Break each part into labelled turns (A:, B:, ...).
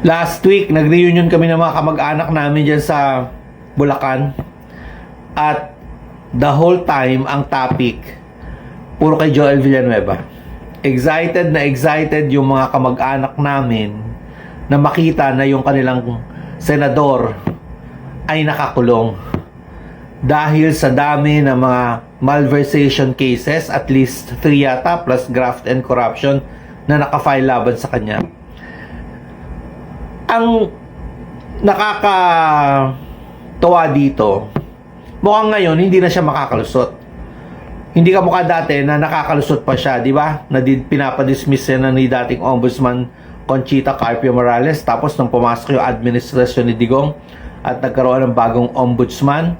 A: Last week, nag-reunion kami ng mga kamag-anak namin dyan sa Bulacan. At the whole time, ang topic, puro kay Joel Villanueva. Excited na excited yung mga kamag-anak namin na makita na yung kanilang senador ay nakakulong. Dahil sa dami ng mga malversation cases, at least 3 yata, plus graft and corruption na nakafile laban sa kanya. Ang nakakatawa dito, mukhang ngayon hindi na siya makakalusot. Hindi ka mukha dati na nakakalusot pa siya, di ba? Na pinapadismiss na ni dating Ombudsman Conchita Carpio Morales, tapos nung pumasok yung administrasyon ni Digong at nagkaroon ng bagong ombudsman,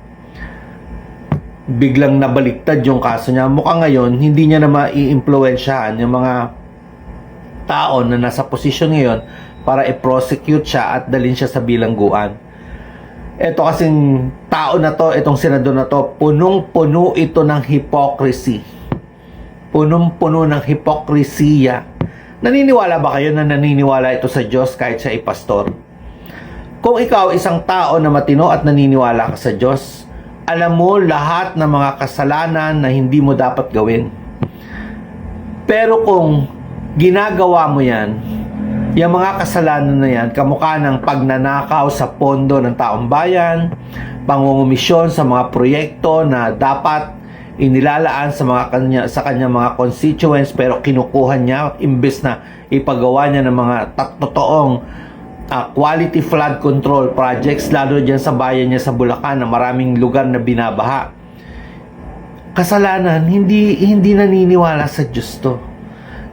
A: biglang nabaliktad yung kaso niya. Mukhang ngayon hindi niya na mai-impluwensyahan yung mga tao na nasa posisyon ngayon para i-prosecute siya at dalhin siya sa bilangguan. Ito kasing tao na to, itong senador na to, punong-puno ito ng hypocrisy. Punong-puno ng hipokrisiya. Naniniwala ba kayo na naniniwala ito sa Diyos kahit siya ay pastor? Kung ikaw isang tao na matino at naniniwala ka sa Diyos, alam mo lahat ng mga kasalanan na hindi mo dapat gawin. Pero kung ginagawa mo yan, yung mga kasalanan na yan, kamukha ng pagnanakaw sa pondo ng taong bayan, pangungumisyon sa mga proyekto na dapat inilalaan sa kanya mga constituents, pero kinukuha niya imbes na ipagawa niya ng mga totoong quality flood control projects, lalo dyan sa bayan niya sa Bulacan na maraming lugar na binabaha. Kasalanan, hindi naniniwala sa Diyos to.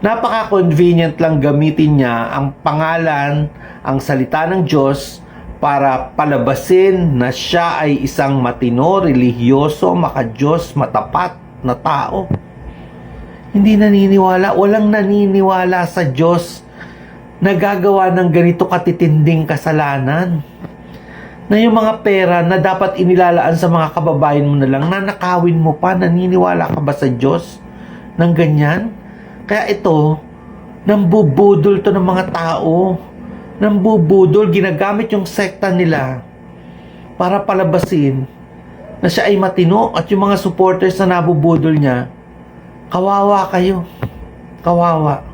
A: Napaka-convenient lang gamitin niya ang pangalan, ang salita ng Diyos para palabasin na siya ay isang matino, relihiyoso, makadiyos, matapat na tao. Hindi naniniwala, walang naniniwala sa Diyos na gagawa ng ganito katitinding kasalanan. Na yung mga pera na dapat inilalaan sa mga kababayan mo na lang, nanakawin mo pa, naniniwala ka ba sa Diyos ng ganyan? Kaya ito, nambubudol to ng mga tao. Nambubudol, ginagamit yung sekta nila para palabasin na siya ay matino, at yung mga supporters na nabubudol niya, kawawa kayo. Kawawa.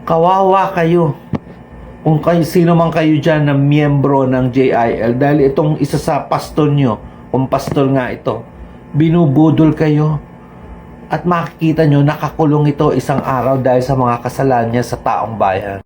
A: Kawawa kayo. Kung kayo, sino man kayo dyan na miyembro ng JIL, dahil itong isa sa pastor nyo, kung pastor nga ito, binubudol kayo. At makikita nyo, nakakulong ito isang araw dahil sa mga kasalanan niya sa taong bayan.